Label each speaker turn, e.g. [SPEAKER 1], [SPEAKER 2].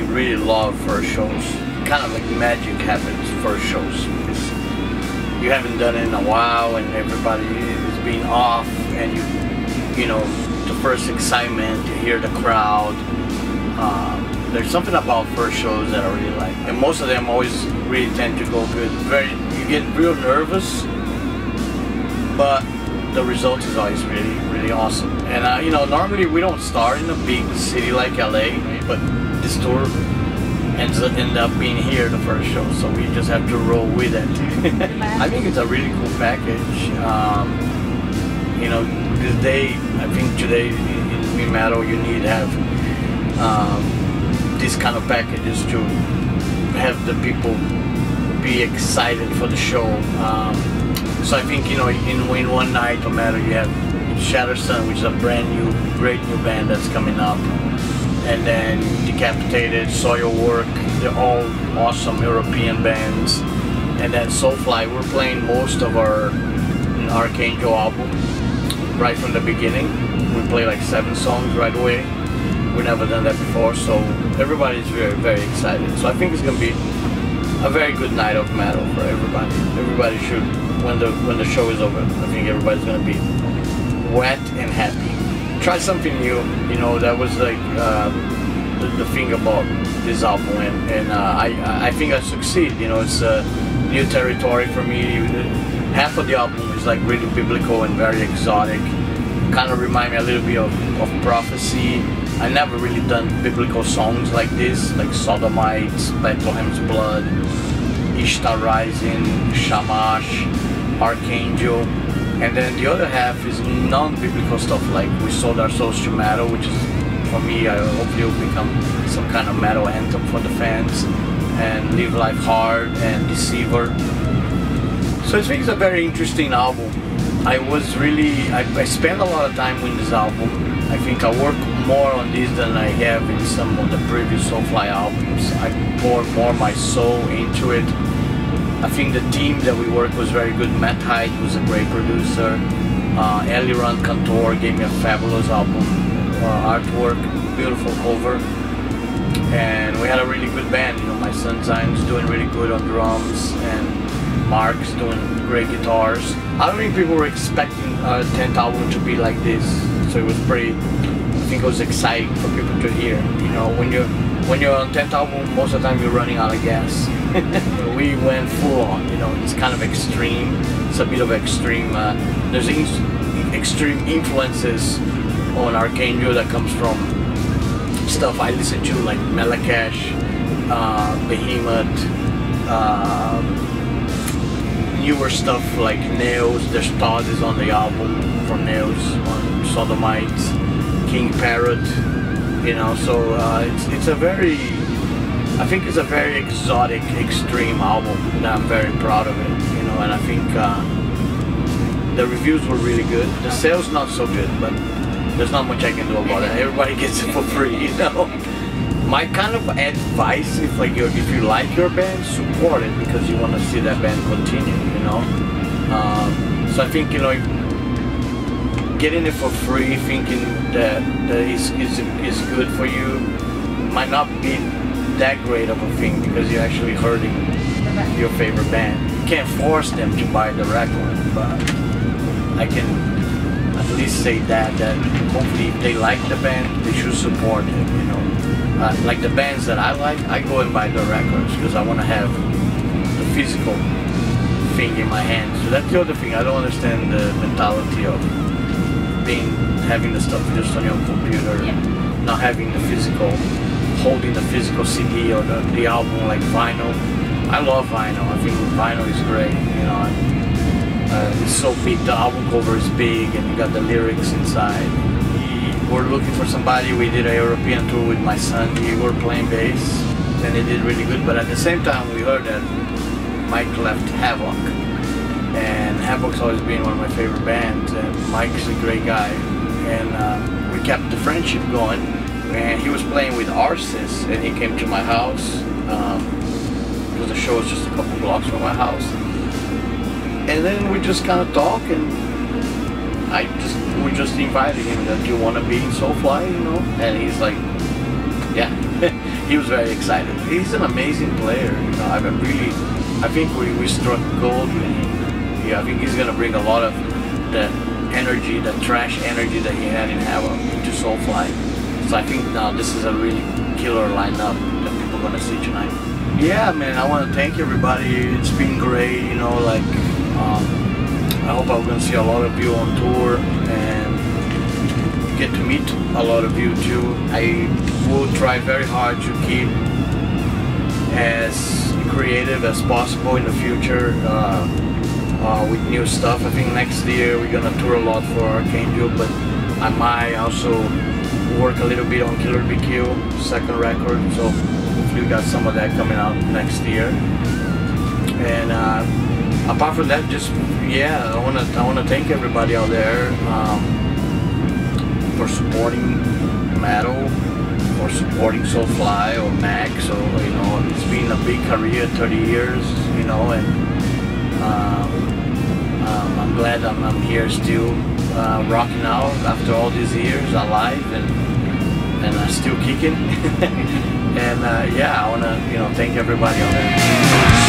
[SPEAKER 1] really love first shows. Kind of like magic happens first shows. You haven't done it in a while, and everybody is being off, and you know, the first excitement, you hear the crowd. There's something about first shows that I really like, and most of them always really tend to go good. You get real nervous, but the result is always really awesome. And you know, normally we don't start in a big city like LA, but this tour end up being here the first show, so we just have to roll with it. I think it's a really cool package. You know, this day, I think today in new metal you need to have this kind of packages to have the people be excited for the show. So I think, you know, in one night, no matter, you have Shatter Sun, which is a brand new, great new band that's coming up, and then Decapitated, Soilwork, they're all awesome European bands, and then Soulfly. We're playing most of our Archangel album right from the beginning. We play like 7 songs right away. We've never done that before, so everybody's very excited. So I think it's gonna be a very good night of metal for everybody. Everybody should, when the show is over, I think everybody's gonna be wet and happy. Try something new, you know. That was like the thing about this album, and I think I succeed. You know, it's new territory for me. Half of the album is like really biblical and very exotic. Kind of remind me a little bit of Prophecy. I never really done biblical songs like this, like Sodomites, Bethlehem's Blood, Ishtar Rising, Shamash, Archangel. And then the other half is non-biblical stuff, like We Sold Our Souls to Metal, which is, for me, I hopefully will become some kind of metal anthem for the fans, and Live Life Hard and Deceiver. So I think it's a very interesting album. I spent a lot of time with this album. I think I work more on this than I have in some of the previous Soulfly albums. I poured more of my soul into it. I think the team that we worked was very good. Matt Hyde was a great producer. Eliran Cantor gave me a fabulous album artwork, beautiful cover. And we had a really good band. You know, my son Zion's doing really good on drums, and Mark's doing great guitars. I don't think people were expecting a 10th album to be like this, so it was pretty, I think it was exciting for people to hear. You know, when you're on 10th album, most of the time you're running out of gas. We went full on, you know, it's kind of extreme. It's a bit of extreme. There's extreme influences on Archangel that comes from stuff I listen to, like Melakash, Behemoth, newer stuff like Nails. There's pauses on the album from Nails, on Sodomites, King Parrot, you know. So it's a very, I think it's a very exotic, extreme album, and I'm very proud of it, you know. And I think the reviews were really good. The sales not so good, but there's not much I can do about it. Everybody gets it for free, you know. My kind of advice, if you like your band, support it, because you want to see that band continue, you know. So I think, you know, getting it for free, thinking that is good for you, might not be that great of a thing, because you're actually hurting your favorite band. You can't force them to buy the record, but I can at least say that hopefully if they like the band, they should support it, you know. Like the bands that I like, I go and buy the records because I want to have the physical thing in my hands. So that's the other thing. I don't understand the mentality of having the stuff just on your computer, not having the physical, holding the physical CD or the album like vinyl. I love vinyl. I think vinyl is great, you know. It's so big, the album cover is big, and you got the lyrics inside. We're looking for somebody. We did a European tour with my son. We were playing bass, and he did really good. But at the same time, we heard that Mike left Havoc, and Havoc's always been one of my favorite bands, and Mike's a great guy, and we kept the friendship going. And he was playing with Arsis, and he came to my house, because the show was just a couple blocks from my house. And then we just kind of talked, and we just invited him that, "Do you want to be in Soulfly?" You know, and he's like, "Yeah." he was very excited. He's an amazing player. You know, I think we struck gold with him. Yeah, I think he's gonna bring a lot of that energy, that trash energy that he had in Havoc into Soulfly. So I think now this is a really killer lineup that people are gonna see tonight. Yeah, man, I want to thank everybody. It's been great, you know, like, I hope I'm gonna see a lot of you on tour and get to meet a lot of you too. I will try very hard to keep as creative as possible in the future with new stuff. I think next year we're gonna tour a lot for Archangel, but I might also work a little bit on Killer BQ, second record, so hopefully we got some of that coming out next year. And apart from that, just yeah, I wanna thank everybody out there for supporting metal, for supporting Soulfly or Max. So you know, it's been a big career, 30 years, you know, and I'm glad I'm here still rocking out after all these years, alive and still kicking. And yeah, I wanna thank everybody out there.